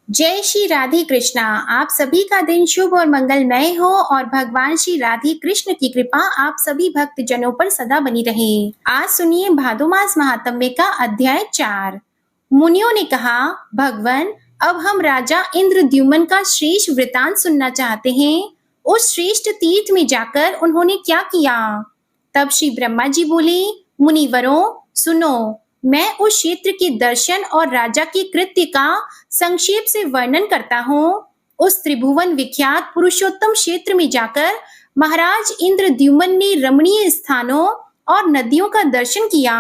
जय श्री राधे कृष्णा। आप सभी का दिन शुभ और मंगलमय हो और भगवान श्री राधे कृष्ण की कृपा आप सभी भक्त जनों पर सदा बनी रहे। आज सुनिए भादो मास महात्म्य का अध्याय 4। मुनियों ने कहा, भगवान अब हम राजा इंद्रद्युम्न का श्रेष्ठ वृतांत सुनना चाहते हैं। उस श्रेष्ठ तीर्थ में जाकर उन्होंने क्या किया। तब श्री ब्रह्मा जी बोले, मुनिवरों सुनो, मैं उस क्षेत्र के दर्शन और राजा के कृत्य का संक्षेप से वर्णन करता हूँ। उस त्रिभुवन विख्यात पुरुषोत्तम क्षेत्र में जाकर महाराज इंद्रद्युम्न ने रमणीय स्थानों और नदियों का दर्शन किया।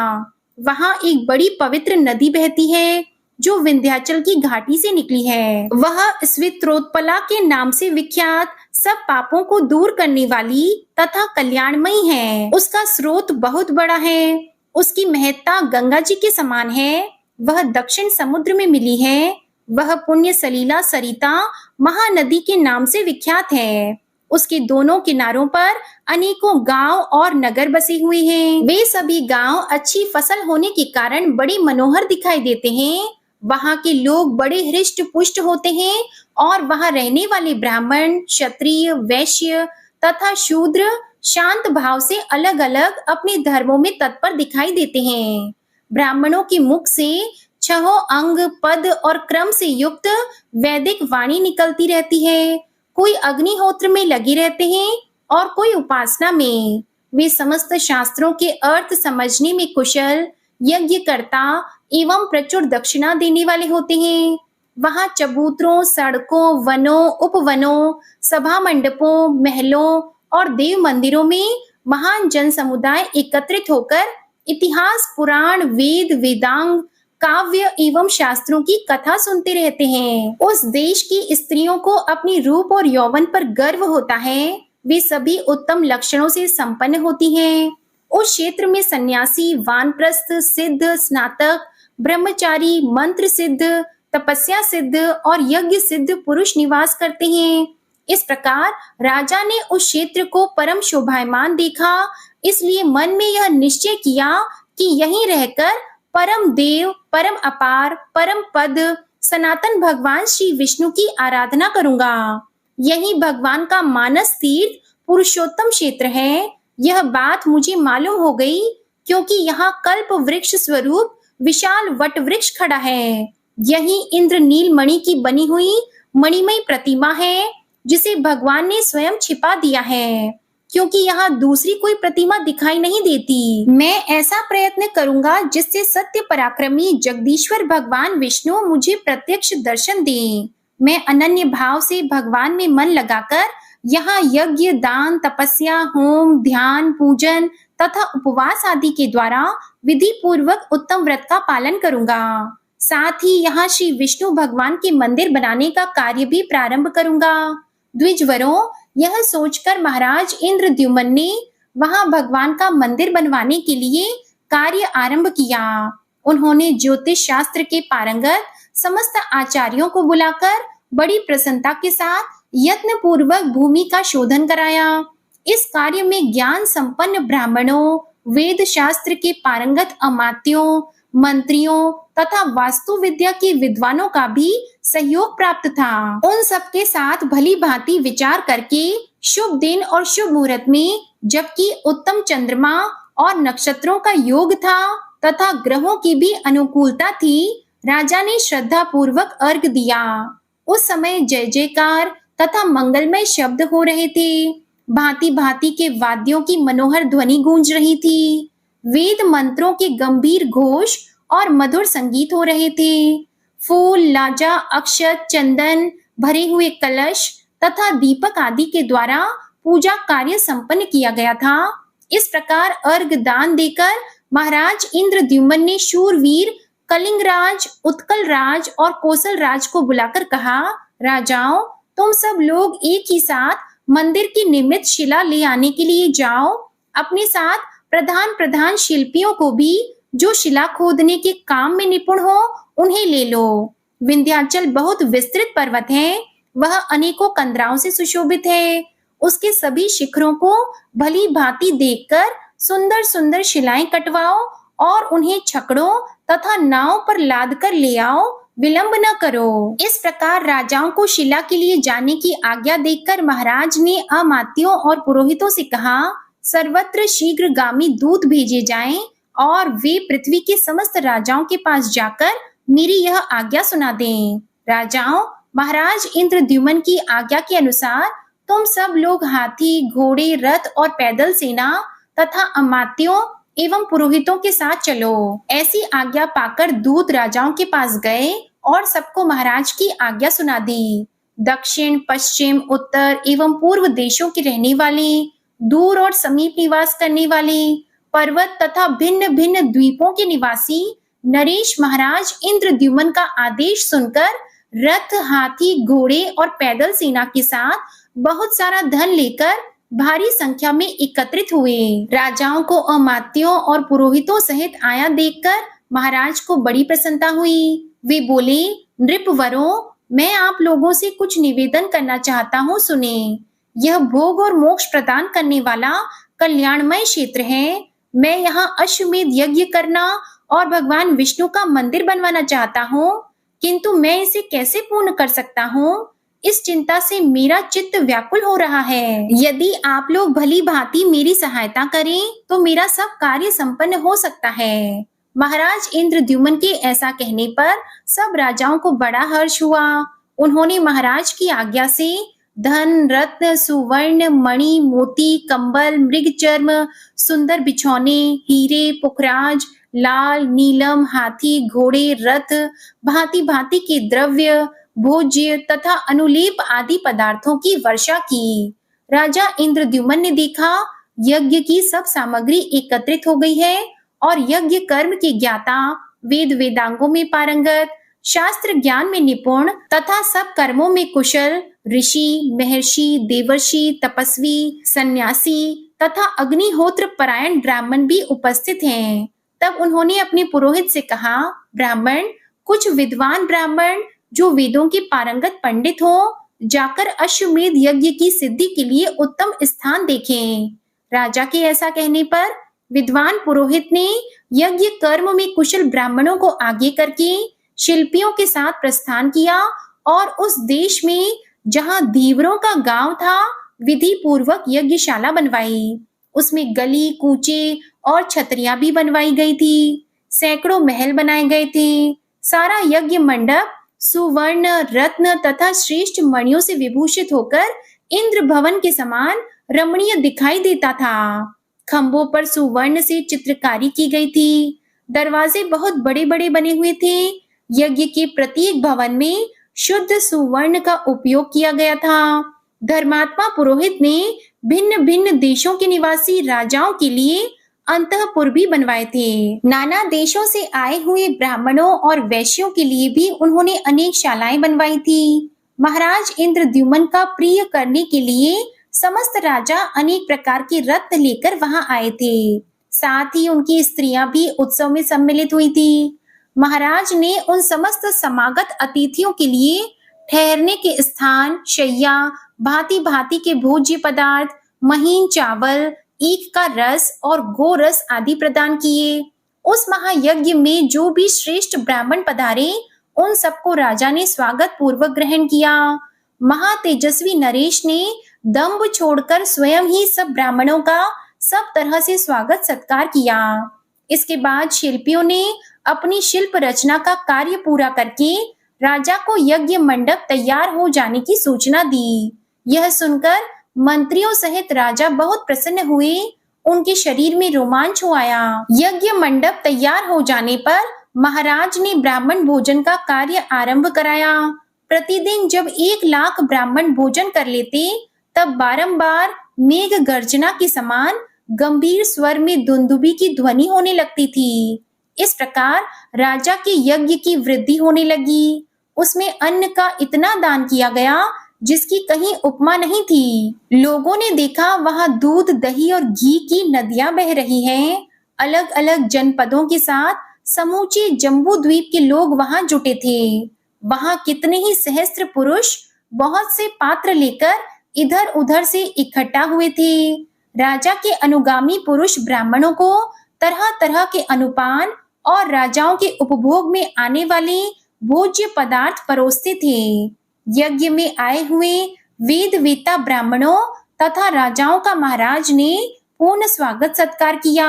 वहां एक बड़ी पवित्र नदी बहती है जो विंध्याचल की घाटी से निकली है। वह स्वित्रोत्पला के नाम से विख्यात, सब पापों को दूर करने वाली तथा कल्याणमयी है। उसका स्रोत बहुत बड़ा है। उसकी महत्ता गंगा जी के समान है। वह दक्षिण समुद्र में मिली है। वह पुण्य सलीला सरिता महानदी के नाम से विख्यात है। उसके दोनों किनारों पर अनेकों गांव और नगर बसे हुए हैं। वे सभी गांव अच्छी फसल होने के कारण बड़े मनोहर दिखाई देते हैं। वहां के लोग बड़े हृष्ट पुष्ट होते हैं और वहां रहने वाले ब्राह्मण, क्षत्रिय, वैश्य तथा शूद्र शांत भाव से अलग अलग अपने धर्मों में तत्पर दिखाई देते हैं। ब्राह्मणों के मुख से छहों अंग, पद और क्रम से युक्त वैदिक वाणी निकलती रहती है। कोई अग्निहोत्र में लगे रहते हैं और कोई उपासना में। वे समस्त शास्त्रों के अर्थ समझने में कुशल, यज्ञकर्ता एवं प्रचुर दक्षिणा देने वाले होते हैं। वहां चबूतरों, सड़कों, वनों, उपवनों, सभा मंडपों, महलों और देव मंदिरों में महान जन समुदाय एकत्रित होकर इतिहास, पुराण, वेद, वेदांग, काव्य एवं शास्त्रों की कथा सुनते रहते हैं। उस देश की स्त्रियों को अपनी रूप और यौवन पर गर्व होता है। वे सभी उत्तम लक्षणों से संपन्न होती हैं। उस क्षेत्र में सन्यासी, वानप्रस्थ, सिद्ध, स्नातक, ब्रह्मचारी, मंत्र सिद्ध, तपस्या सिद्ध और यज्ञ सिद्ध पुरुष निवास करते हैं। इस प्रकार राजा ने उस क्षेत्र को परम शोभायमान देखा। इसलिए मन में यह निश्चय किया कि यहीं रहकर परम देव, परम अपार, परम पद, सनातन भगवान श्री विष्णु की आराधना करूंगा। यही भगवान का मानस तीर्थ पुरुषोत्तम क्षेत्र है। यह बात मुझे मालूम हो गई क्योंकि यहाँ कल्प वृक्ष स्वरूप विशाल वट वृक्ष खड़ा है। यही इंद्र नीलमणि की बनी हुई मणिमय प्रतिमा है जिसे भगवान ने स्वयं छिपा दिया है, क्योंकि यहाँ दूसरी कोई प्रतिमा दिखाई नहीं देती। मैं ऐसा प्रयत्न करूंगा जिससे सत्य पराक्रमी जगदीश्वर भगवान विष्णु मुझे प्रत्यक्ष दर्शन दें। मैं अनन्य भाव से भगवान में मन लगाकर यहाँ यज्ञ, दान, तपस्या, होम, ध्यान, पूजन तथा उपवास आदि के द्वारा विधि पूर्वक उत्तम व्रत का पालन करूंगा। साथ ही यहाँ श्री विष्णु भगवान के मंदिर बनाने का कार्य भी प्रारंभ करूंगा। द्विजवरों, यह सोचकर महाराज इंद्रद्युम्न ने वहां भगवान का मंदिर बनवाने के लिए कार्य आरंभ किया। उन्होंने ज्योतिष शास्त्र के पारंगत समस्त आचार्यों को बुलाकर बड़ी प्रसन्नता के साथ यत्न पूर्वक भूमि का शोधन कराया। इस कार्य में ज्ञान संपन्न ब्राह्मणों, वेद शास्त्र के पारंगत अमात्यों, मंत्रियों तथा वास्तु विद्या के विद्वानों का भी सहयोग प्राप्त था। उन सबके साथ भली भांति विचार करके शुभ दिन और शुभ मुहूर्त में, जबकि उत्तम चंद्रमा और नक्षत्रों का योग था तथा ग्रहों की भी अनुकूलता थी, राजा ने श्रद्धा पूर्वक अर्घ दिया। उस समय जय जयकार तथा मंगलमय शब्द हो रहे थे। भांति भांति के वाद्यों की मनोहर ध्वनि गूंज रही थी। वेद मंत्रों के गंभीर घोष और मधुर संगीत हो रहे थे। फूल, लाजा, अक्षत, चंदन भरे हुए कलश तथा दीपक आदि के द्वारा पूजा कार्य संपन्न किया गया था। इस प्रकार अर्घ दान देकर महाराज इंद्रद्युम्न ने शूरवीर कलिंगराज, उत्कल राज और कौशल राज को बुलाकर कहा, राजाओं, तुम सब लोग एक ही साथ मंदिर की निर्मित शिला ले आने के लिए जाओ। अपने साथ प्रधान प्रधान शिल्पियों को भी, जो शिला खोदने के काम में निपुण हो, उन्हें ले लो। विंध्याचल बहुत विस्तृत पर्वत है। वह अनेकों कंदराओं से सुशोभित है। उसके सभी शिखरों को भली भांति देखकर सुंदर सुंदर शिलाएं कटवाओ और उन्हें छकड़ों तथा नाव पर लाद कर ले आओ। विलंब न करो। इस प्रकार राजाओं को शिला के लिए जाने की आज्ञा देकर महाराज ने अमात्यों और पुरोहितों से कहा, सर्वत्र शीघ्रगामी दूत भेजे जाएं और वे पृथ्वी के समस्त राजाओं के पास जाकर मेरी यह आज्ञा सुना दें। राजाओं, महाराज इंद्रद्युम्न की आज्ञा के अनुसार तुम सब लोग हाथी, घोड़े, रथ और पैदल सेना तथा अमात्यों एवं पुरोहितों के साथ चलो। ऐसी आज्ञा पाकर दूत राजाओं के पास गए और सबको महाराज की आज्ञा सुना दी। दक्षिण, पश्चिम, उत्तर एवं पूर्व देशों के रहने वाले, दूर और समीप निवास करने वाले, पर्वत तथा भिन्न भिन्न द्वीपों के निवासी नरेश महाराज इंद्रद्युम्न का आदेश सुनकर रथ, हाथी, घोड़े और पैदल सेना के साथ बहुत सारा धन लेकर भारी संख्या में एकत्रित हुए। राजाओं को अमात्यों और पुरोहितों सहित आया देखकर महाराज को बड़ी प्रसन्नता हुई। वे बोले, नृपवरों, मैं आप लोगों से कुछ निवेदन करना चाहता हूँ, सुने। यह भोग और मोक्ष प्रदान करने वाला कल्याणमय क्षेत्र है। मैं यहाँ अश्वमेध यज्ञ करना और भगवान विष्णु का मंदिर बनवाना चाहता हूँ, किंतु मैं इसे कैसे पूर्ण कर सकता हूँ, इस चिंता से मेरा चित्त व्याकुल हो रहा है। यदि आप लोग भली भांति मेरी सहायता करें तो मेरा सब कार्य संपन्न हो सकता है। महाराज इंद्रद्युम्न के ऐसा कहने पर सब राजाओं को बड़ा हर्ष हुआ। उन्होंने महाराज की आज्ञा से धन, रत्न, सुवर्ण, मणि, मोती, कंबल, मृग चर्म, सुंदर बिछौने, हीरे, पुखराज, लाल, नीलम, हाथी, घोड़े, रथ, भांति भांति के द्रव्य, भोज्य तथा अनुलेप आदि पदार्थों की वर्षा की। राजा इंद्रद्युम्न ने देखा, यज्ञ की सब सामग्री एकत्रित हो गई है और यज्ञ कर्म के ज्ञाता, वेद वेदांगों में पारंगत, शास्त्र ज्ञान में निपुण तथा सब कर्मों में कुशल ऋषि, महर्षि, देवर्षि, तपस्वी, सन्यासी तथा अग्निहोत्र परायण ब्राह्मण भी उपस्थित हैं। तब उन्होंने अपने पुरोहित से कहा, ब्राह्मण, कुछ विद्वान ब्राह्मण जो वेदों के पारंगत पंडित हो, जाकर अश्वमेध यज्ञ की सिद्धि के लिए उत्तम स्थान देखें। राजा के ऐसा कहने पर विद्वान पुरोहित ने यज्ञ कर्म में कुशल ब्राह्मणों को आगे करके शिल्पियों के साथ प्रस्थान किया और उस देश में जहां धीवरों का गांव था, विधि पूर्वक यज्ञशाला बनवाई। उसमें गली, कूचे और छतरियां भी बनवाई गई थी। सैकड़ों महल बनाए गए थे। सारा यज्ञ मंडप सुवर्ण, रत्न तथा श्रेष्ठ मणियों से विभूषित होकर इंद्र भवन के समान रमणीय दिखाई देता था। खंभों पर सुवर्ण से चित्रकारी की गई थी। दरवाजे बहुत बड़े बड़े बने हुए थे। यज्ञ के प्रत्येक भवन में शुद्ध सुवर्ण का उपयोग किया गया था। धर्मात्मा पुरोहित ने भिन्न भिन्न देशों के निवासी राजाओं के लिए अंतःपुर भी बनवाए थे। नाना देशों से आए हुए ब्राह्मणों और वैश्यों के लिए भी उन्होंने अनेक शालाएं बनवाई थी। महाराज इंद्रद्युम्न का प्रिय करने के लिए समस्त राजा अनेक प्रकार के रत्न लेकर वहां आए थे। साथ ही उनकी स्त्रियां भी उत्सव में सम्मिलित हुई थी। महाराज ने उन समस्त समागत अतिथियों के लिए ठहरने के स्थान, शैया, भांति भांति के भोज्य पदार्थ, महीन चावल, ईख का रस और गो रस आदि प्रदान किए। उस महायज्ञ में जो भी श्रेष्ठ ब्राह्मण पधारे, उन सबको राजा ने स्वागत पूर्वक ग्रहण किया। महातेजस्वी नरेश ने दंभ छोड़कर स्वयं ही सब ब्राह्मणों का सब तरह से स्वागत सत्कार किया। इसके बाद शिल्पियों ने अपनी शिल्प रचना का कार्य पूरा करके राजा को यज्ञ मंडप तैयार हो जाने की सूचना दी। यह सुनकर मंत्रियों सहित राजा बहुत प्रसन्न हुए। उनके शरीर में रोमांच हो आया। यज्ञ मंडप तैयार हो जाने पर महाराज ने ब्राह्मण भोजन का कार्य आरंभ कराया। प्रतिदिन जब 1 लाख ब्राह्मण भोजन कर लेते, तब बारंबार मेघ गर्जना के समान गंभीर स्वर में दुंदुभी की ध्वनि होने लगती थी। इस प्रकार राजा के यज्ञ की वृद्धि होने लगी। उसमें अन्न का इतना दान किया गया जिसकी कहीं उपमा नहीं थी। लोगों ने देखा वहां दूध, दही और घी की नदियां बह रही हैं। अलग अलग जनपदों के साथ समूचे जम्बू द्वीप के लोग वहां जुटे थे। वहां कितने ही सहस्त्र पुरुष बहुत से पात्र लेकर इधर उधर से इकट्ठा हुए थे। राजा के अनुगामी पुरुष ब्राह्मणों को तरह तरह के अनुपान और राजाओं के उपभोग में आने वाले भोज्य पदार्थ परोसते थे। यज्ञ में आए हुए वेद वेत्ता ब्राह्मणों तथा राजाओं का महाराज ने पूर्ण स्वागत सत्कार किया।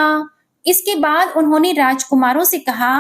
इसके बाद उन्होंने राजकुमारों से कहा।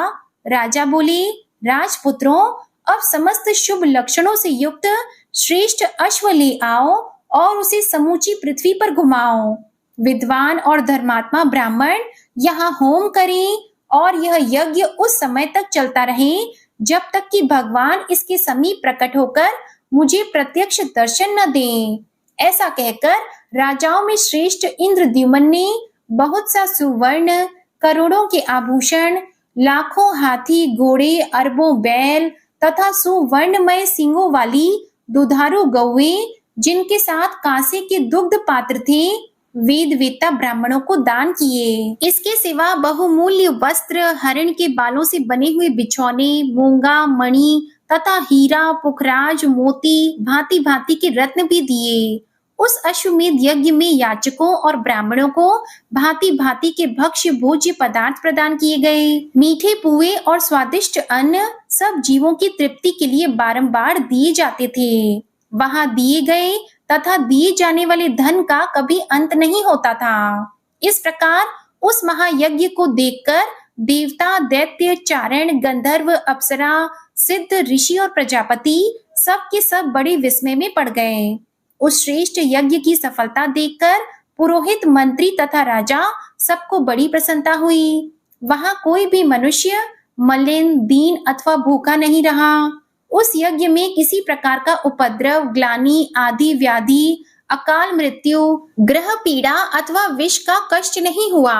राजा बोले, राजपुत्रों, अब समस्त शुभ लक्षणों से युक्त श्रेष्ठ अश्व ले आओ और उसे समूची पृथ्वी पर घुमाओ। विद्वान और धर्मात्मा ब्राह्मण यहाँ होम करें और यह यज्ञ उस समय तक चलता रहे जब तक कि भगवान इसके समीप प्रकट होकर मुझे प्रत्यक्ष दर्शन न दें। ऐसा कहकर राजाओं में श्रेष्ठ इंद्रद्युम्न ने बहुत सा सुवर्ण, करोड़ों के आभूषण, लाखों हाथी घोड़े, अरबों बैल तथा सुवर्णमय सींगों वाली दुधारू गौएं, जिनके साथ कांसे के दुग्ध पात्र थे, वेद वेत्ता ब्राह्मणों को दान किए। इसके सिवा बहुमूल्य वस्त्र, हरिण के बालों से बने हुए बिछौने, मूंगा, मणि तथा हीरा, पुखराज, मोती, भांति भांति के रत्न भी दिए। उस अश्वमेध यज्ञ में याचकों और ब्राह्मणों को भांति भांति के भक्ष्य भोज्य पदार्थ प्रदान किए गए। मीठे पुए और स्वादिष्ट अन्न सब जीवों की तृप्ति के लिए बारंबार दिए जाते थे। वहां दिए गए तथा दिए जाने वाले धन का कभी अंत नहीं होता था। इस प्रकार उस महायज्ञ को देखकर देवता, दैत्य, चारण, गंधर्व, अप्सरा, सिद्ध, ऋषि और प्रजापति सब के सब बड़े विस्मय में पड़ गए। उस श्रेष्ठ यज्ञ की सफलता देखकर पुरोहित, मंत्री तथा राजा सबको बड़ी प्रसन्नता हुई। वहां कोई भी मनुष्य मलिन, दीन अथवा भूखा नहीं रहा। उस यज्ञ में किसी प्रकार का उपद्रव, ग्लानि, आदि व्याधि, अकाल मृत्यु, ग्रह पीड़ा अथवा विष का कष्ट नहीं हुआ।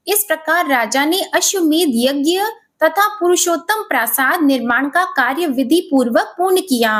इस प्रकार राजा ने अश्वमेध यज्ञ तथा पुरुषोत्तम प्रासाद निर्माण का कार्य विधि पूर्वक पूर्ण किया।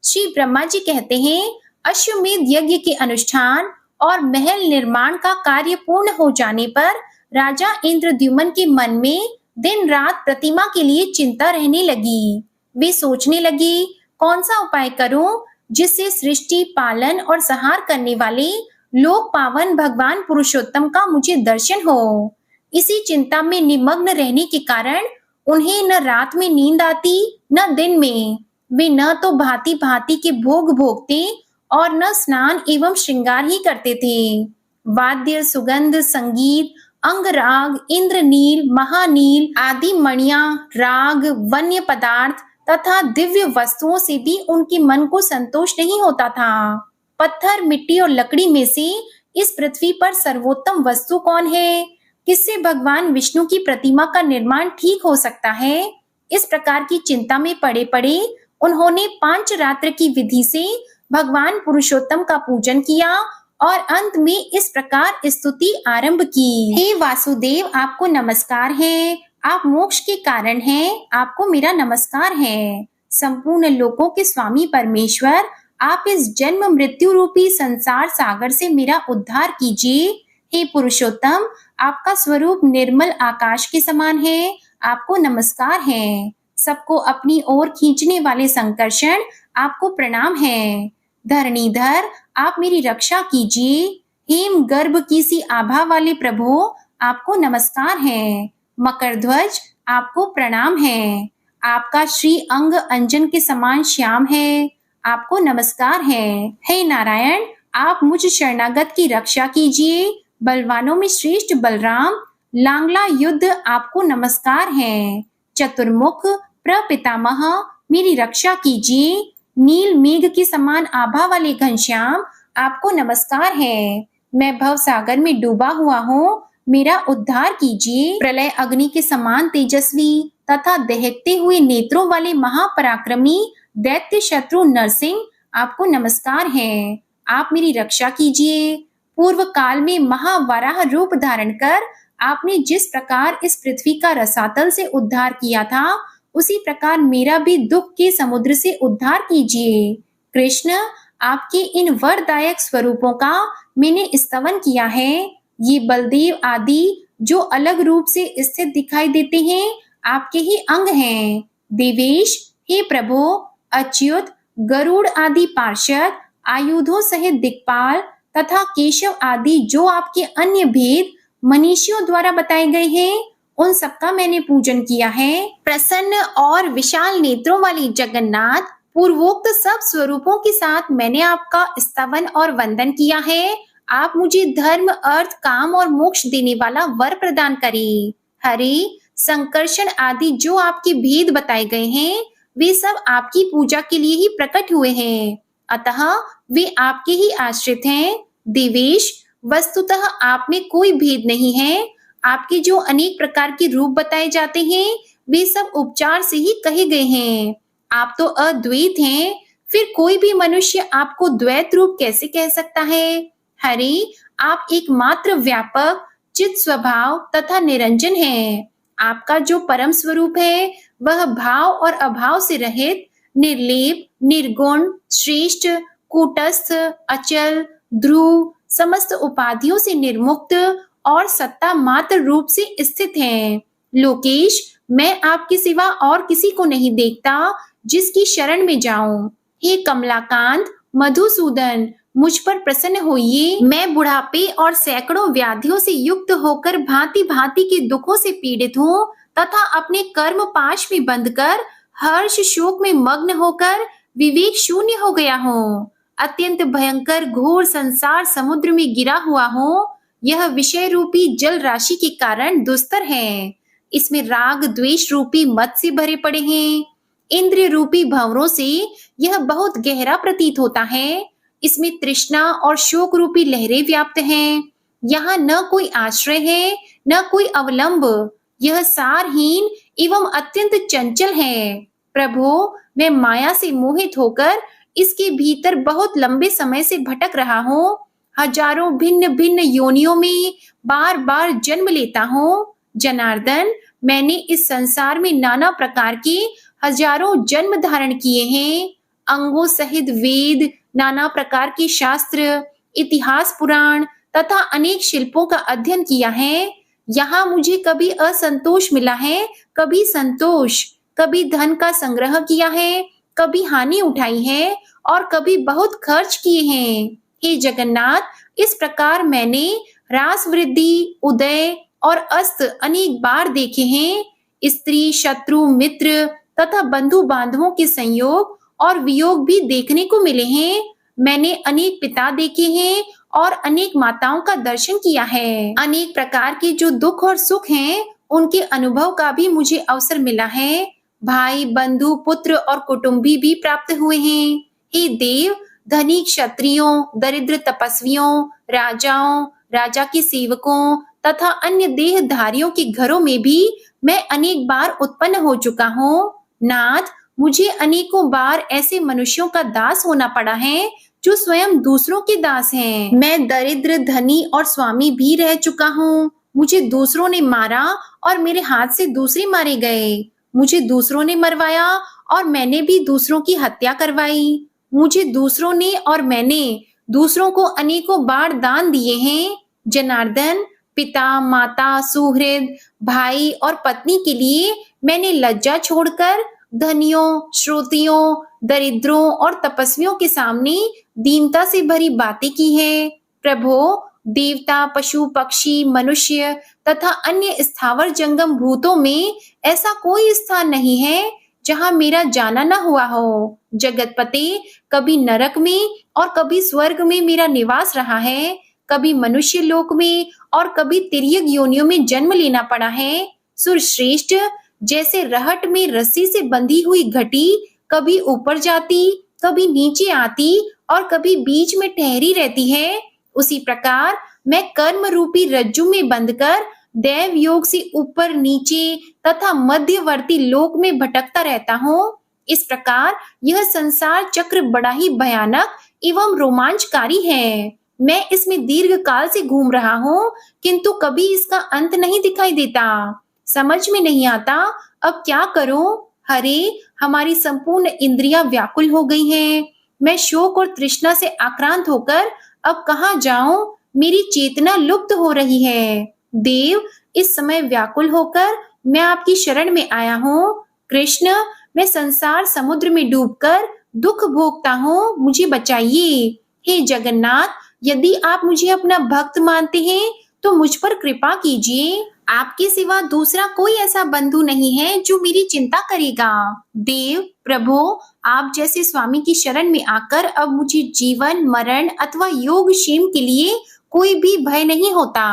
श्री ब्रह्मा जी कहते हैं, अश्वमेध यज्ञ के अनुष्ठान और महल निर्माण का कार्य पूर्ण हो जाने पर राजा इंद्रद्युम्न के मन में दिन रात प्रतिमा के लिए चिंता रहने लगी। वे सोचने लगे, कौन सा उपाय करूं जिससे सृष्टि, पालन और संहार करने वाले लोक पावन भगवान पुरुषोत्तम का मुझे दर्शन हो। इसी चिंता में निमग्न रहने के कारण उन्हें न रात में नींद आती न दिन में। वे न तो भांति भांति के भोग भोगते और न स्नान एवं श्रृंगार ही करते थे। वाद्य, सुगंध, संगीत, अंगराग, इंद्रनील, महानील आदि मणियां, राग, वन्य पदार्थ तथा दिव्य वस्तुओं से भी उनके मन को संतोष नहीं होता था। पत्थर, मिट्टी और लकड़ी में से इस पृथ्वी पर सर्वोत्तम वस्तु कौन है? किससे भगवान विष्णु की प्रतिमा का निर्माण ठीक हो सकता है? इस प्रकार की चिंता में पड़े पड़े उन्होंने 5 रात्र की विधि से भगवान पुरुषोत्तम का पूजन किया और अंत में इस प्रकार स्तुति आरंभ की। हे वासुदेव, आपको नमस्कार है। आप मोक्ष के कारण हैं। आपको मेरा नमस्कार है। संपूर्ण लोकों के स्वामी परमेश्वर, आप इस जन्म मृत्यु रूपी संसार सागर से मेरा उद्धार कीजिए। हे पुरुषोत्तम, आपका स्वरूप निर्मल आकाश के समान है। आपको नमस्कार है। सबको अपनी ओर खींचने वाले संकर्षण, आपको प्रणाम है। धरणीधर, आप मेरी रक्षा कीजिए। हेम गर्भ की सी आभा वाले प्रभु, आपको नमस्कार है। मकरध्वज, आपको प्रणाम है। आपका श्री अंग अंजन के समान श्याम है। आपको नमस्कार है। हे नारायण, आप मुझ शरणागत की रक्षा कीजिए। बलवानों में श्रेष्ठ बलराम, लांगला युद्ध, आपको नमस्कार है। चतुर्मुख प्रपितामह, मेरी रक्षा कीजिए। नील मेघ के समान आभा वाले घनश्याम, आपको नमस्कार है। मैं भव सागर में डूबा हुआ हूँ, मेरा उद्धार कीजिए। प्रलय अग्नि के समान तेजस्वी तथा दहकते हुए नेत्रों वाले महापराक्रमी दैत्य शत्रु नरसिंह, आपको नमस्कार है। आप मेरी रक्षा कीजिए। पूर्व काल में महावराह रूप धारण कर आपने जिस प्रकार इस पृथ्वी का रसातल से उद्धार किया था, उसी प्रकार मेरा भी दुख के समुद्र से उद्धार कीजिए। कृष्ण, आपके इन वरदायक स्वरूपों का मैंने स्तवन किया है। ये बलदेव आदि जो अलग रूप से स्थित दिखाई देते हैं, आपके ही अंग हैं। देवेश, हे प्रभु, अच्युत, गरुड़ आदि पार्षद, आयुधों सहित दिक्पाल तथा केशव आदि जो आपके अन्य भेद मनीषियों द्वारा बताए गए हैं, उन सबका मैंने पूजन किया है। प्रसन्न और विशाल नेत्रों वाले जगन्नाथ, पूर्वोक्त सब स्वरूपों के साथ मैंने आपका स्तवन और वंदन किया है। आप मुझे धर्म, अर्थ, काम और मोक्ष देने वाला वर प्रदान करें। हरि, संकर्षण आदि जो आपके भेद बताए गए हैं, वे सब आपकी पूजा के लिए ही प्रकट हुए हैं, अतः वे आपके ही आश्रित हैं। देवेश, वस्तुतः आप में कोई भेद नहीं है। आपके जो अनेक प्रकार के रूप बताए जाते हैं, वे सब उपचार से ही कहे गए हैं। आप तो अद्वैत हैं, फिर कोई भी मनुष्य आपको द्वैत रूप कैसे कह सकता है? हरि, आप एकमात्र व्यापक, चित स्वभाव तथा निरंजन हैं। आपका जो परम स्वरूप है, वह भाव और अभाव से रहित, निर्लेप, निर्गुण, श्रेष्ठ, कूटस्थ, अचल, ध्रुव, समस्त उपाधियों से निर्मुक्त और सत्ता मात्र रूप से स्थित है। लोकेश, मैं आपके सिवा और किसी को नहीं देखता जिसकी शरण में जाऊं। हे कमलाकांत, मधुसूदन, मुझ पर प्रसन्न होइए। मैं बुढ़ापे और सैकड़ों व्याधियों से युक्त होकर भांति भांति के दुखों से पीड़ित हूँ तथा अपने कर्म पाश में बंधकर हर्ष शोक में मग्न होकर विवेक शून्य हो गया हूँ। अत्यंत भयंकर घोर संसार समुद्र में गिरा हुआ हूँ। यह विषय रूपी जल राशि के कारण दुस्तर है। इसमें राग द्वेष रूपी मद से भरे पड़े हैं। इंद्रिय रूपी भंवरों से यह बहुत गहरा प्रतीत होता है। इसमें तृष्णा और शोक रूपी लहरें व्याप्त हैं। यहाँ न कोई आश्रय है, न कोई अवलंब। यह सारहीन एवं अत्यंत चंचल है। प्रभु, मैं माया से मोहित होकर इसके भीतर बहुत लंबे समय से भटक रहा हूँ। हजारों भिन्न भिन्न योनियों में बार बार जन्म लेता हूँ। जनार्दन, मैंने इस संसार में नाना प्रकार के हजारों जन्म धारण किए हैं। अंगों सहित वेद, नाना प्रकार के शास्त्र, इतिहास, पुराण तथा अनेक शिल्पों का अध्ययन किया है। यहाँ मुझे कभी असंतोष मिला है, कभी संतोष, कभी धन का संग्रह किया है, कभी हानि उठाई है और कभी बहुत खर्च किए हैं। हे जगन्नाथ, इस प्रकार मैंने रास वृद्धि, उदय और अस्त अनेक बार देखे हैं। स्त्री, शत्रु, मित्र तथा बंधु बांधवों के संयोग और वियोग भी देखने को मिले हैं। मैंने अनेक पिता देखे हैं और अनेक माताओं का दर्शन किया है। अनेक प्रकार के जो दुख और सुख हैं, उनके अनुभव का भी मुझे अवसर मिला है। भाई, बंधु, पुत्र और कुटुंबी भी प्राप्त हुए हैं। हे देव, धनी क्षत्रियों, दरिद्र तपस्वियों, राजाओं, राजा के सेवकों तथा अन्य देहधारियों के घरों में भी मैं अनेक बार उत्पन्न हो चुका हूँ। नाथ, मुझे अनेकों बार ऐसे मनुष्यों का दास होना पड़ा है जो स्वयं दूसरों के दास हैं। मैं दरिद्र, धनी और स्वामी भी रह चुका हूँ। मुझे दूसरों ने मारा और मेरे हाथ से दूसरे मारे गए। मुझे दूसरों ने मरवाया और मैंने भी दूसरों की हत्या करवाई। मुझे दूसरों ने और मैंने दूसरों को अनेकों बार दान दिए हैं। जनार्दन, पिता, माता, सुहृद, भाई और पत्नी के लिए मैंने लज्जा छोड़कर धनियों, श्रोतियों, दरिद्रों और तपस्वियों के सामने दीनता से भरी बातें की है। प्रभो, देवता, पशु, पक्षी, मनुष्य तथा अन्य स्थावर जंगम भूतों में ऐसा कोई स्थान नहीं है जहाँ मेरा जाना न हुआ हो। जगतपते, कभी नरक में और कभी स्वर्ग में मेरा निवास रहा है। कभी मनुष्य लोक में और कभी तिर्यक योनियों में जन्म लेना पड़ा है। सुरश्रेष्ठ, जैसे रहट में रस्सी से बंधी हुई घटी कभी ऊपर जाती, कभी नीचे आती और कभी बीच में ठहरी रहती है, उसी प्रकार मैं कर्म रूपी रज्जु में बंधकर दैव योग से ऊपर नीचे तथा मध्यवर्ती लोक में भटकता रहता हूँ। इस प्रकार यह संसार चक्र बड़ा ही भयानक एवं रोमांचकारी है। मैं इसमें दीर्घ काल से घूम रहा हूँ, किंतु कभी इसका अंत नहीं दिखाई देता। समझ में नहीं आता अब क्या करूं। हरे, हमारी संपूर्ण इंद्रियां व्याकुल हो गई हैं। मैं शोक और तृष्णा से आक्रांत होकर अब कहाँ जाऊं? मेरी चेतना लुप्त हो रही है। देव, इस समय व्याकुल होकर मैं आपकी शरण में आया हूँ। कृष्ण, मैं संसार समुद्र में डूबकर दुख भोगता हूँ, मुझे बचाइए। हे जगन्नाथ, यदि आप मुझे अपना भक्त मानते हैं तो मुझ पर कृपा कीजिए। आपके सिवा दूसरा कोई ऐसा बंधु नहीं है जो मेरी चिंता करेगा। देव प्रभु, आप जैसे स्वामी की शरण में आकर अब मुझे जीवन मरण अथवा योग क्षेम के लिए कोई भी भय नहीं होता।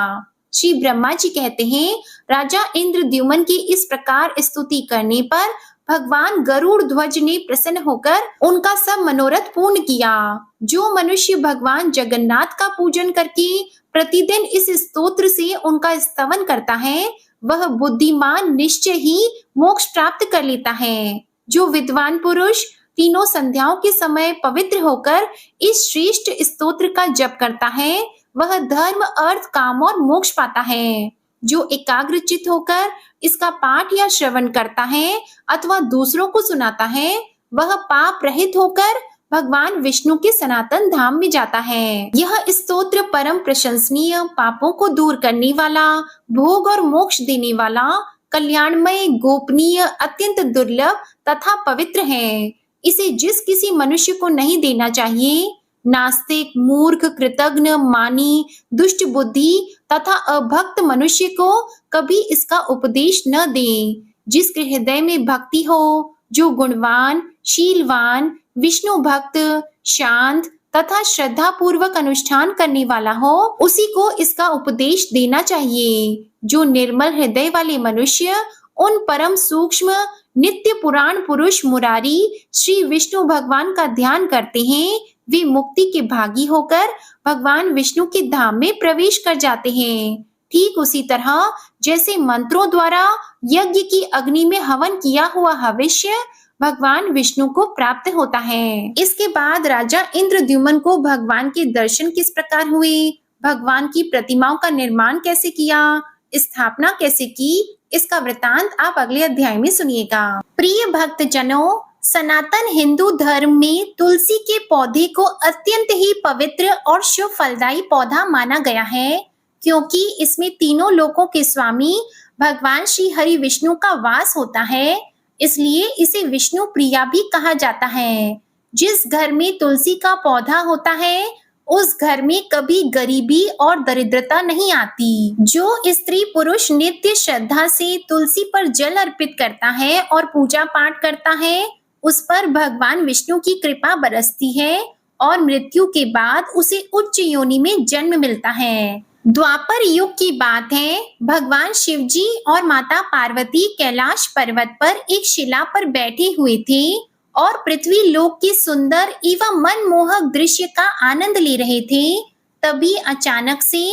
श्री ब्रह्मा जी कहते हैं, राजा इंद्रद्युम्न की इस प्रकार स्तुति करने पर भगवान गरुड़ ध्वज ने प्रसन्न होकर उनका सब मनोरथ पूर्ण किया। जो मनुष्य भगवान जगन्नाथ का पूजन करके प्रतिदिन इस स्तोत्र से उनका स्तवन करता है, वह बुद्धिमान निश्चय ही मोक्ष प्राप्त कर लेता है। जो विद्वान पुरुष तीनों संध्याओं के समय पवित्र होकर इस श्रेष्ठ स्तोत्र का जप करता है, वह धर्म अर्थ काम और मोक्ष पाता है। जो एकाग्रचित होकर इसका पाठ या श्रवण करता है अथवा दूसरों को सुनाता है, वह पाप रहित होकर भगवान विष्णु के सनातन धाम में जाता है। यह स्तोत्र परम प्रशंसनीय, पापों को दूर करने वाला, भोग और मोक्ष देने वाला, कल्याणमय, गोपनीय, अत्यंत दुर्लभ तथा पवित्र है। इसे जिस किसी मनुष्य को नहीं देना चाहिए, नास्तिक, मूर्ख, कृतघ्न, मानी, दुष्ट बुद्धि तथा अभक्त मनुष्य को कभी इसका उपदेश न दे। जिसके हृदय में भक्ति हो, जो गुणवान, शीलवान, विष्णु भक्त, शांत तथा श्रद्धा पूर्वक अनुष्ठान करने वाला हो, उसी को इसका उपदेश देना चाहिए। जो निर्मल हृदय वाले मनुष्य उन परम सूक्ष्म नित्य पुराण पुरुष मुरारी श्री विष्णु भगवान का ध्यान करते हैं, वे मुक्ति के भागी होकर भगवान विष्णु के धाम में प्रवेश कर जाते हैं। ठीक उसी तरह जैसे मंत्रों द्वारा यज्ञ की अग्नि में हवन किया हुआ हविष्य भगवान विष्णु को प्राप्त होता है। इसके बाद राजा इंद्रद्युम्न को भगवान के दर्शन किस प्रकार हुए, भगवान की प्रतिमाओं का निर्माण कैसे किया, स्थापना कैसे की, इसका वृतांत आप अगले अध्याय में सुनिएगा। प्रिय भक्त जनों, सनातन हिंदू धर्म में तुलसी के पौधे को अत्यंत ही पवित्र और शुभ फलदायी पौधा माना गया है, क्योंकि इसमें तीनों लोकों के स्वामी भगवान श्री हरि विष्णु का वास होता है। इसलिए इसे विष्णु प्रिया भी कहा जाता है। जिस घर में तुलसी का पौधा होता है, उस घर में कभी गरीबी और दरिद्रता नहीं आती। जो स्त्री पुरुष नित्य श्रद्धा से तुलसी पर जल अर्पित करता है और पूजा पाठ करता है, उस पर भगवान विष्णु की कृपा बरसती है और मृत्यु के बाद उसे उच्च योनि में जन्म मिलता है। द्वापर युग की बात है, भगवान शिव जी और माता पार्वती कैलाश पर्वत पर एक शिला पर बैठे हुए थे और पृथ्वी लोक के सुंदर एवं मनमोहक दृश्य का आनंद ले रहे थे। तभी अचानक से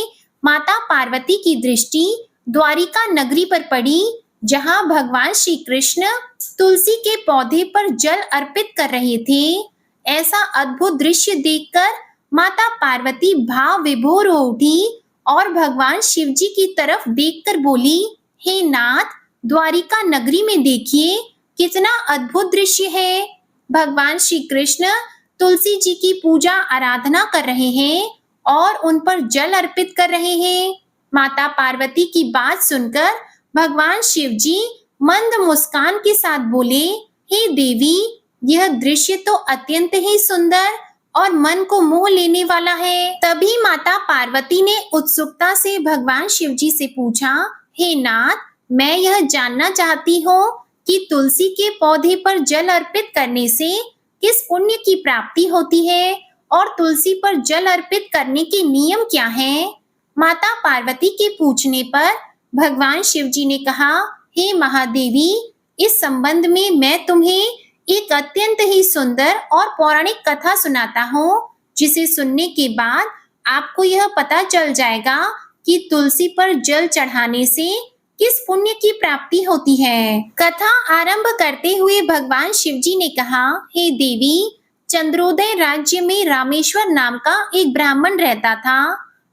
माता पार्वती की दृष्टि द्वारिका नगरी पर पड़ी, जहां भगवान श्री कृष्ण तुलसी के पौधे पर जल अर्पित कर रहे थे। ऐसा अद्भुत दृश्य देखकर माता पार्वती भाव विभोर हो उठी और भगवान शिव जी की तरफ देखकर बोली, हे नाथ, द्वारिका नगरी में देखिए कितना अद्भुत दृश्य है। भगवान श्री कृष्ण तुलसी जी की पूजा आराधना कर रहे हैं और उन पर जल अर्पित कर रहे हैं। माता पार्वती की बात सुनकर भगवान शिव जी मंद मुस्कान के साथ बोले, हे देवी, यह दृश्य तो अत्यंत ही सुंदर और मन को मोह लेने वाला है। तभी माता पार्वती ने उत्सुकता से भगवान शिव जी से पूछा, हे नाथ, मैं यह जानना चाहती हूँ कि तुलसी के पौधे पर जल अर्पित करने से किस पुण्य की प्राप्ति होती है और तुलसी पर जल अर्पित करने के नियम क्या हैं? माता पार्वती के पूछने पर भगवान शिव जी ने कहा, हे महादेवी, इस संबंध में मैं तुम्हें एक अत्यंत ही सुंदर और पौराणिक कथा सुनाता हूँ, जिसे सुनने के बाद आपको यह पता चल जाएगा कि तुलसी पर जल चढ़ाने से किस पुण्य की प्राप्ति होती है। कथा आरंभ करते हुए भगवान शिव जी ने कहा, हे देवी, चंद्रोदय राज्य में रामेश्वर नाम का एक ब्राह्मण रहता था।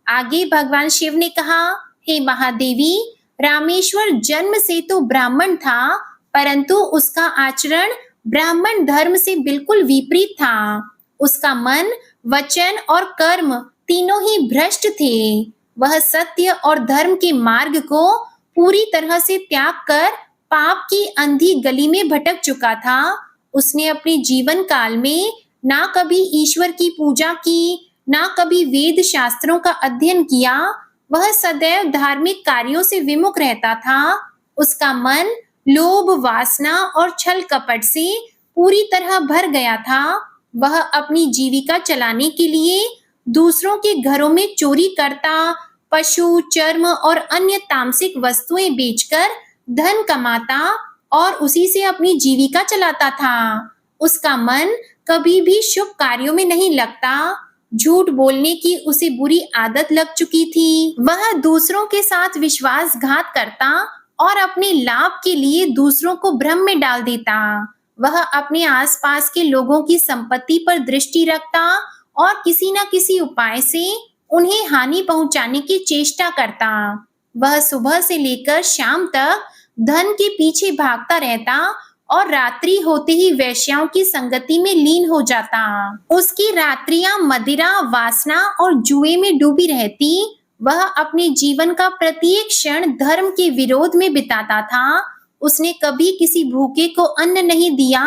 आगे भगवान शिव ने कहा, हे महादेवी, रामेश्वर जन्म से तो ब्राह्मण था, परंतु उसका आचरण ब्राह्मण धर्म से बिल्कुल विपरीत था। उसका मन, वचन और कर्म तीनों ही भ्रष्ट थे। वह सत्य और धर्म के मार्ग को पूरी तरह से त्याग कर पाप की अंधी गली में भटक चुका था। उसने अपने जीवन काल में ना कभी ईश्वर की पूजा की, ना कभी वेद शास्त्रों का अध्ययन किया। वह सदैव धार्मिक कार्यों से विमुख रहता था। उसका मन लोभ, वासना और छल कपट से पूरी तरह भर गया था। वह अपनी जीविका चलाने के लिए दूसरों के घरों में चोरी करता, पशु, चर्म और अन्य तामसिक वस्तुएं बेचकर धन कमाता और उसी से अपनी जीविका चलाता था। उसका मन कभी भी शुभ कार्यों में नहीं लगता। झूठ बोलने की उसे बुरी आदत लग चुकी थी। वह दूसरों के साथ विश्वासघात करता और अपने लाभ के लिए दूसरों को भ्रम में डाल देता। वह अपने आसपास के लोगों की संपत्ति पर दृष्टि रखता और किसी न किसी उपाय से उन्हें हानि पहुंचाने की चेष्टा करता। वह सुबह से लेकर शाम तक धन के पीछे भागता रहता और रात्रि होते ही वेश्याओं की संगति में लीन हो जाता। उसकी रात्रियां मदिरा, वासना और जुए में डूबी रहती। वह अपने जीवन का प्रत्येक क्षण धर्म के विरोध में बिताता था। उसने कभी किसी भूखे को अन्न नहीं दिया,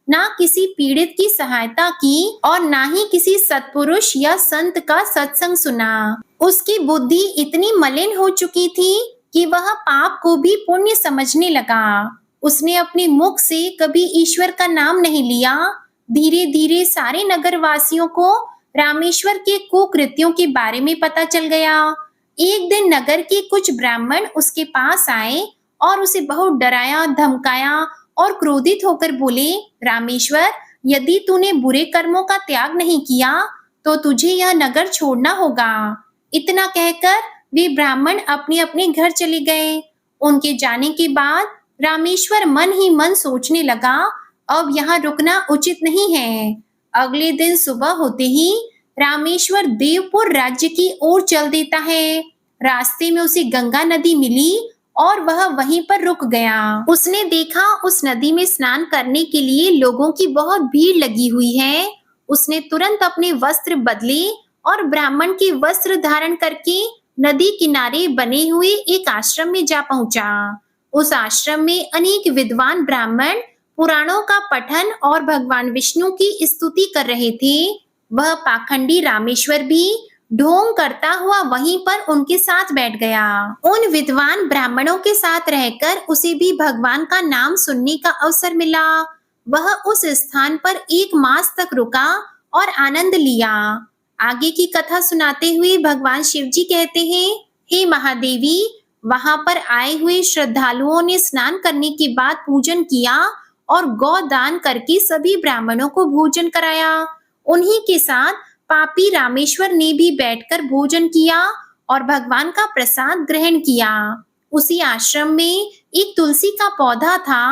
ना किसी पीड़ित की सहायता की और ना ही किसी सत्पुरुष या संत का सत्संग सुना। उसकी बुद्धि इतनी मलिन हो चुकी थी कि वह पाप को भी पुण्य समझने लगा। उसने अपने मुख से कभी ईश्वर का नाम नहीं लिया। धीरे धीरे सारे नगरवासियों को रामेश्वर के कुकृत्यों के बारे में पता चल गया। एक दिन नगर के कुछ ब्राह्मण उसके पास आए और उसे बहुत डराया, धमकाया और क्रोधित होकर बोले, रामेश्वर, यदि तूने बुरे कर्मों का त्याग नहीं किया तो तुझे यह नगर छोड़ना होगा। इतना कहकर वे ब्राह्मण अपने अपने घर चले गए। उनके जाने के बाद रामेश्वर मन ही मन सोचने लगा, अब यहाँ रुकना उचित नहीं है। अगले दिन सुबह होते ही रामेश्वर देवपुर राज्य की ओर चल देता है। रास्ते में उसे गंगा नदी मिली और वह वहीं पर रुक गया। उसने देखा उस नदी में स्नान करने के लिए लोगों की बहुत भीड़ लगी हुई है। उसने तुरंत अपने वस्त्र बदले और ब्राह्मण के वस्त्र धारण करके नदी किनारे बने हुए एक आश्रम में जा पहुंचा। उस आश्रम में अनेक विद्वान ब्राह्मण पुराणों का पठन और भगवान विष्णु की स्तुति कर रहे थे। वह पाखंडी रामेश्वर भी ढोंग करता हुआ वहीं पर उनके साथ बैठ गया। उन विद्वान ब्राह्मणों के साथ रहकर उसे भी भगवान का नाम सुनने का अवसर मिला। वह उस स्थान पर 1 मास तक रुका और आनंद लिया। आगे की कथा सुनाते हुए भगवान शिव जी कहते हैं, हे महादेवी, वहां पर आए हुए श्रद्धालुओं ने स्नान करने के बाद पूजन किया और गौ दान करके सभी ब्राह्मणों को भोजन कराया। उन्हीं के साथ पापी रामेश्वर ने भी बैठकर भोजन किया और भगवान का प्रसाद ग्रहण किया। उसी आश्रम में एक तुलसी का पौधा था।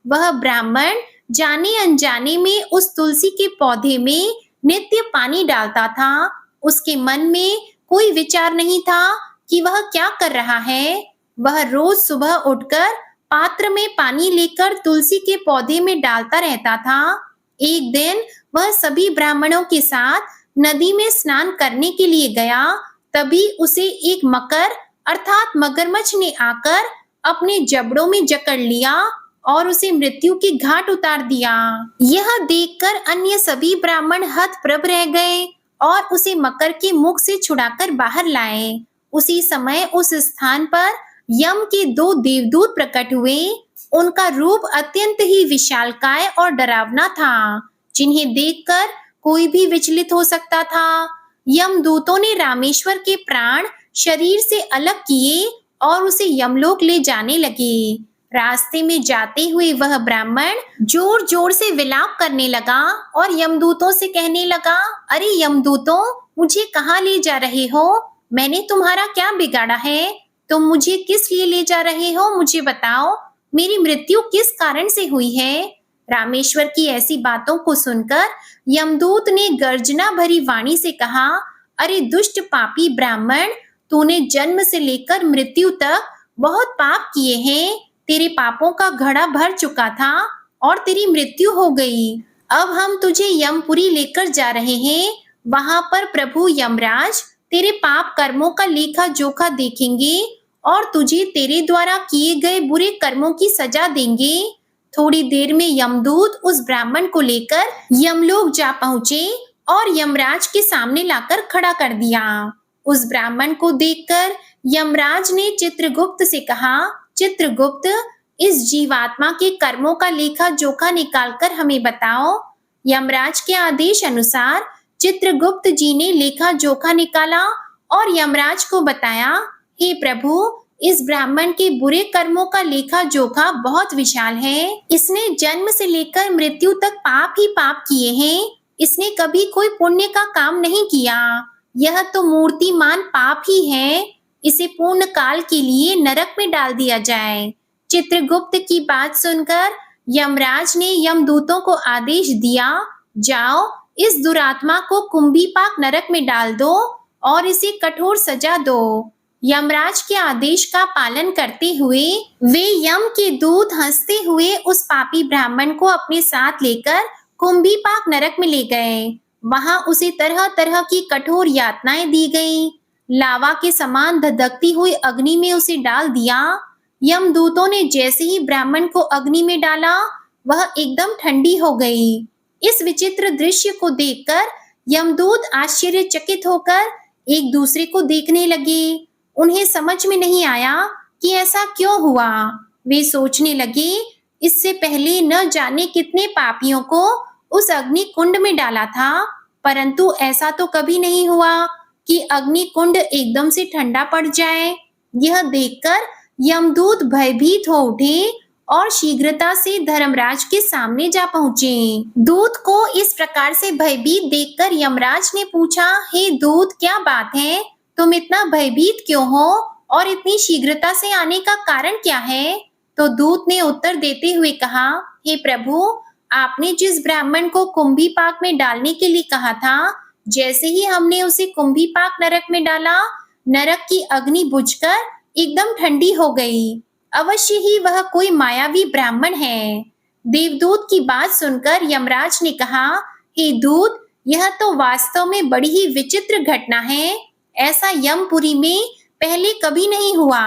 वह ब्राह्मण जाने अनजाने में उस तुलसी के पौधे में नित्य पानी डालता था। उसके मन में कोई विचार नहीं था कि वह क्या कर रहा है। वह रोज सुबह उठकर पात्र में पानी लेकर तुलसी के पौधे में डालता रहता था। एक दिन वह सभी ब्राह्मणों के साथ नदी में स्नान करने के लिए गया। तभी उसे एक मकर अर्थात मगरमच्छ ने आकर अपने जबड़ों में जकड़ लिया और उसे मृत्यु के घाट उतार दिया। यह देखकर अन्य सभी ब्राह्मण हतप्रभ रह गए और उसे मकर के मुख से छुड़ाकर बाहर लाए। उसी समय उस स्थान पर यम के 2 देवदूत प्रकट हुए। उनका रूप अत्यंत ही विशालकाय और डरावना था, जिन्हें देखकर कोई भी विचलित हो सकता था। यमदूतों ने रामेश्वर के प्राण शरीर से अलग किए और उसे यमलोक ले जाने लगे। रास्ते में जाते हुए वह ब्राह्मण जोर जोर से विलाप करने लगा और यमदूतों से कहने लगा, अरे यमदूतों, मुझे कहाँ ले जा रहे हो? मैंने तुम्हारा क्या बिगाड़ा है? तुम मुझे किस लिए ले जा रहे हो? मुझे बताओ, मेरी मृत्यु किस कारण से हुई है? रामेश्वर की ऐसी बातों को सुनकर यमदूत ने गर्जना भरी वाणी से कहा, अरे दुष्ट पापी ब्राह्मण, तूने जन्म से लेकर मृत्यु तक बहुत पाप किए हैं। तेरे पापों का घड़ा भर चुका था और तेरी मृत्यु हो गई। अब हम तुझे यमपुरी लेकर जा रहे हैं। वहां पर प्रभु यमराज तेरे पाप कर्मों का लेखा जोखा देखेंगे और तुझे तेरे द्वारा किए गए बुरे कर्मों की सजा देंगे। थोड़ी देर में यमदूत उस ब्राह्मण को लेकर यमलोक जा पहुंचे और यमराज के सामने लाकर खड़ा कर दिया। उस ब्राह्मण को देखकर यमराज ने चित्रगुप्त से कहा, चित्रगुप्त, इस जीवात्मा के कर्मों का लेखा जोखा निकालकर हमें बताओ। यमराज के आदेश अनुसार चित्रगुप्त जी ने लेखा जोखा निकाला और यमराज को बताया, हे प्रभु, इस ब्राह्मण के बुरे कर्मों का लेखा जोखा बहुत विशाल है। इसने जन्म से लेकर मृत्यु तक पाप ही पाप किए हैं। इसने कभी कोई पुण्य का काम नहीं किया। यह तो मूर्तिमान पाप ही है। इसे पूर्ण काल के लिए नरक में डाल दिया जाए। चित्रगुप्त की बात सुनकर यमराज ने यमदूतों को आदेश दिया, जाओ, इस दुरात्मा को कुंभीपाक नरक में डाल दो और इसे कठोर सजा दो। यमराज के आदेश का पालन करते हुए वे यम के दूत हंसते हुए उस पापी ब्राह्मण को अपने साथ लेकर कुंभीपाक नरक में ले गए। वहां उसे तरह तरह की कठोर यातनाएं दी गई। लावा के समान धधकती हुई अग्नि में उसे डाल दिया। यमदूतों ने जैसे ही ब्राह्मण को अग्नि में डाला, वह एकदम ठंडी हो गई। इस विचित्र दृश्य को देखकर यमदूत आश्चर्यचकित होकर एक दूसरे को देखने लगे। उन्हें समझ में नहीं आया कि ऐसा क्यों हुआ। वे सोचने लगे, इससे पहले न जाने कितने पापियों को उस अग्नि कुंड में डाला था, परंतु ऐसा तो कभी नहीं हुआ कि अग्नि कुंड एकदम से ठंडा पड़ जाए। यह देखकर यमदूत भयभीत हो उठे और शीघ्रता से धर्मराज के सामने जा पहुंचे। दूत को इस प्रकार से भयभीत देखकर यमराज ने पूछा, हे दूत, क्या बात है? तुम इतना भयभीत क्यों हो और इतनी शीघ्रता से आने का कारण क्या है? तो दूत ने उत्तर देते हुए कहा, हे प्रभु, आपने जिस ब्राह्मण को कुंभीपाक में डालने के लिए कहा था, जैसे ही हमने उसे कुंभीपाक नरक में डाला, नरक की अग्नि बुझकर एकदम ठंडी हो गई। अवश्य ही वह कोई मायावी ब्राह्मण है। देवदूत की बात सुनकर यमराज ने कहा, हे दूत, यह तो वास्तव में बड़ी ही विचित्र घटना है। ऐसा यमपुरी में पहले कभी नहीं हुआ।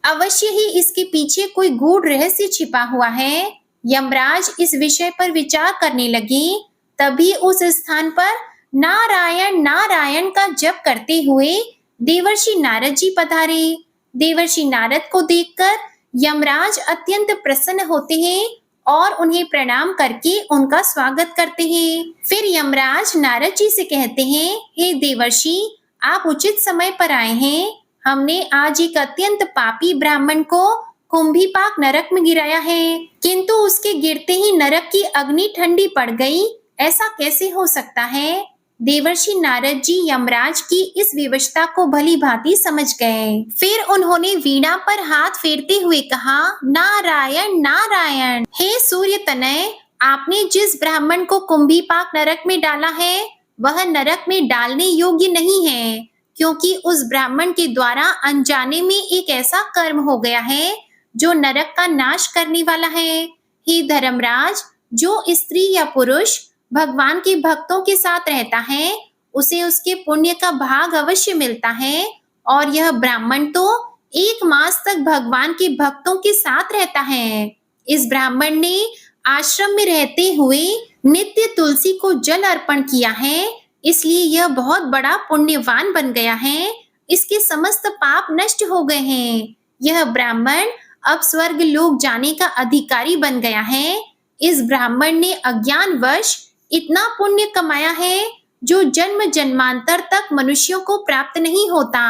अवश्य ही इसके पीछे कोई गूढ़ रहस्य छिपा हुआ है। यमराज इस विषय पर विचार करने लगे। तभी उस स्थान पर नारायण नारायण का जप करते हुए देवर्षि नारद जी पधारे। देवर्षि नारद को देखकर यमराज अत्यंत प्रसन्न होते हैं और उन्हें प्रणाम करके उनका स्वागत करते हैं। फिर यमराज नारद जी से कहते हैं, हे देवर्षि, आप उचित समय पर आए हैं। हमने आज एक अत्यंत पापी ब्राह्मण को कुंभीपाक नरक में गिराया है, किंतु उसके गिरते ही नरक की अग्नि ठंडी पड़ गई। ऐसा कैसे हो सकता है? देवर्षि नारद जी यमराज की इस विवशता को भली भांति समझ गए। फिर उन्होंने वीणा पर हाथ फेरते हुए कहा, नारायण नारायण। हे सूर्य तनय, आपने जिस ब्राह्मण को कुंभीपाक नरक में डाला है, वह नरक में डालने योग्य नहीं है, क्योंकि उस ब्राह्मण के द्वारा अनजाने में एक ऐसा कर्म हो गया है जो नरक का नाश करने वाला है। हे धर्मराज, जो स्त्री या पुरुष भगवान के भक्तों के साथ रहता है, उसे उसके पुण्य का भाग अवश्य मिलता है, और यह ब्राह्मण तो 1 मास तक भगवान के भक्तों के साथ रहता है। इस ब्राह्मण ने आश्रम में रहते हुए नित्य तुलसी को जल अर्पण किया है, इसलिए यह बहुत बड़ा पुण्यवान बन गया है। इसके समस्त पाप नष्ट हो गए हैं। यह ब्राह्मण अब स्वर्ग लोक जाने का अधिकारी बन गया है। इस ब्राह्मण ने अज्ञानवश इतना पुण्य कमाया है जो जन्म जन्मांतर तक मनुष्यों को प्राप्त नहीं होता।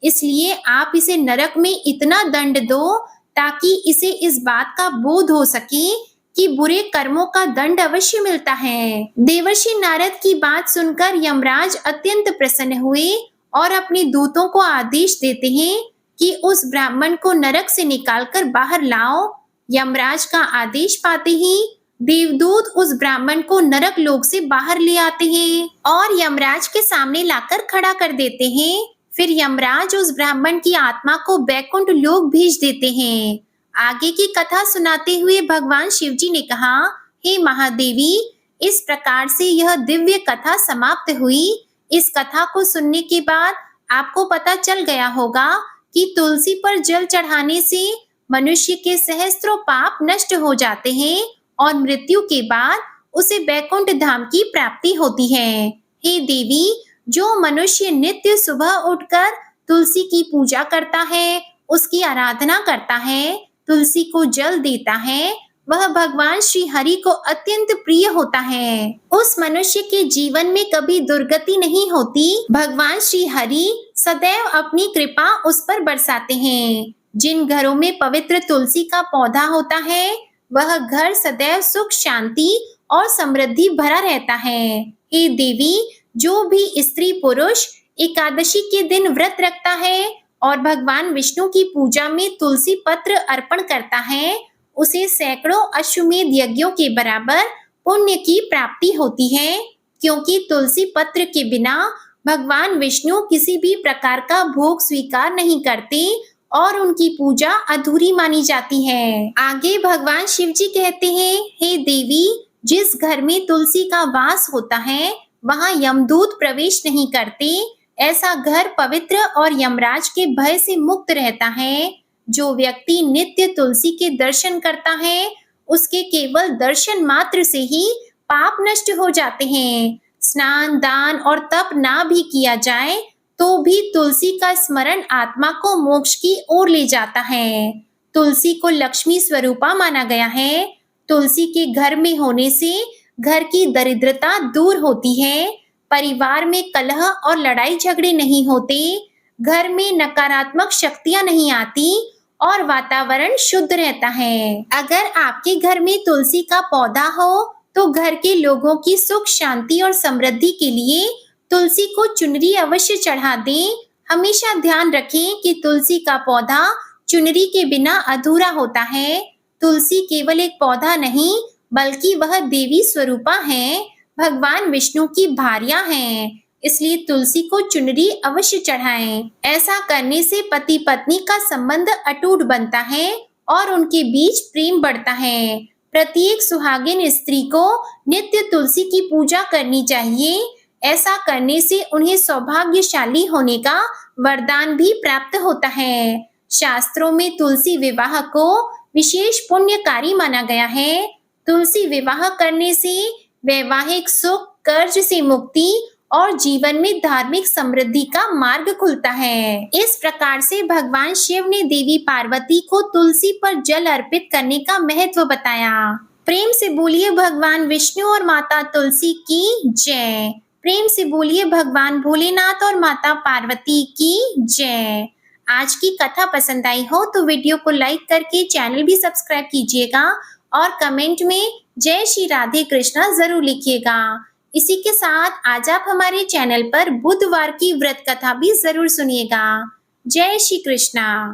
इसलिए आप इसे नरक में इतना दंड दो ताकि इसे इस बात का बोध हो सके कि बुरे कर्मों का दंड अवश्य मिलता है। देवर्षि नारद की बात सुनकर यमराज अत्यंत प्रसन्न हुए और अपने दूतों को आदेश देते हैं कि उस ब्राह्मण को नरक से निकालकर बाहर लाओ। यमराज का आदेश पाते ही देवदूत उस ब्राह्मण को नरक लोक से बाहर ले आते हैं और यमराज के सामने लाकर खड़ा कर देते हैं। फिर यमराज उस ब्राह्मण की आत्मा को बैकुंठ लोक भेज देते हैं। आगे की कथा सुनाते हुए भगवान शिव जी ने कहा, हे महादेवी, इस प्रकार से यह दिव्य कथा समाप्त हुई। इस कथा को सुनने के बाद आपको पता चल गया होगा कि तुलसी पर जल चढ़ाने से मनुष्य के सहस्त्रों पाप नष्ट हो जाते हैं और मृत्यु के बाद उसे बैकुंठ धाम की प्राप्ति होती है। हे देवी, जो मनुष्य नित्य सुबह उठकर तुलसी की पूजा करता है, उसकी आराधना करता है, तुलसी को जल देता है, वह भगवान श्री हरि को अत्यंत प्रिय होता है। उस मनुष्य के जीवन में कभी दुर्गति नहीं होती। भगवान श्री हरि सदैव अपनी कृपा उस पर बरसाते हैं। जिन घरों में पवित्र तुलसी का पौधा होता है, वह घर सदैव सुख, शांति और समृद्धि भरा रहता है। हे देवी, जो भी स्त्री पुरुष एकादशी के दिन व्रत रखता है और भगवान विष्णु की पूजा में तुलसी पत्र अर्पण करता है, उसे सैकड़ों अश्वमेध यज्ञों के बराबर पुण्य की प्राप्ति होती है, क्योंकि तुलसी पत्र के बिना भगवान विष्णु किसी भी प्रकार का भोग स्वीकार नहीं करते और उनकी पूजा अधूरी मानी जाती है। आगे भगवान शिव जी कहते हैं, हे देवी, जिस घर में तुलसी का वास होता है, वहां यमदूत प्रवेश नहीं करते। ऐसा घर पवित्र और यमराज के भय से मुक्त रहता है। जो व्यक्ति नित्य तुलसी के दर्शन करता है, उसके केवल दर्शन मात्र से ही पाप नष्ट हो जाते हैं। स्नान, दान और तप ना भी किया जाए तो भी तुलसी का स्मरण आत्मा को मोक्ष की ओर ले जाता है। तुलसी को लक्ष्मी स्वरूपा माना गया है। तुलसी के घर में होने से घर की दरिद्रता दूर होती है, परिवार में कलह और लड़ाई झगड़े नहीं होते, घर में नकारात्मक शक्तियां नहीं आती और वातावरण शुद्ध रहता है। अगर आपके घर में तुलसी का पौधा हो तो घर के लोगों की सुख, शांति और समृद्धि के लिए तुलसी को चुनरी अवश्य चढ़ा दें। हमेशा ध्यान रखें कि तुलसी का पौधा चुनरी के बिना अधूरा होता है। तुलसी केवल एक पौधा नहीं, बल्कि वह देवी स्वरूपा है, भगवान विष्णु की भार्या हैं। इसलिए तुलसी को चुनरी अवश्य चढ़ाएं। ऐसा करने से पति पत्नी का संबंध अटूट बनता है और उनके बीच प्रेम बढ़ता है। प्रत्येक सुहागिन स्त्री को नित्य तुलसी की पूजा करनी चाहिए। ऐसा करने से उन्हें सौभाग्यशाली होने का वरदान भी प्राप्त होता है। शास्त्रों में तुलसी विवाह को विशेष पुण्यकारी माना गया है। तुलसी विवाह करने से वैवाहिक सुख, कर्ज से मुक्ति और जीवन में धार्मिक समृद्धि का मार्ग खुलता है। इस प्रकार से भगवान शिव ने देवी पार्वती को तुलसी पर जल अर्पित करने का महत्व बताया। प्रेम से बोलिए भगवान विष्णु और माता तुलसी की जय। प्रेम से बोलिए भगवान भोलेनाथ और माता पार्वती की जय। आज की कथा पसंद आई हो तो वीडियो को लाइक करके चैनल भी सब्सक्राइब कीजिएगा और कमेंट में जय श्री राधे कृष्णा जरूर लिखिएगा। इसी के साथ आज आप हमारे चैनल पर बुधवार की व्रत कथा भी जरूर सुनिएगा। जय श्री कृष्णा।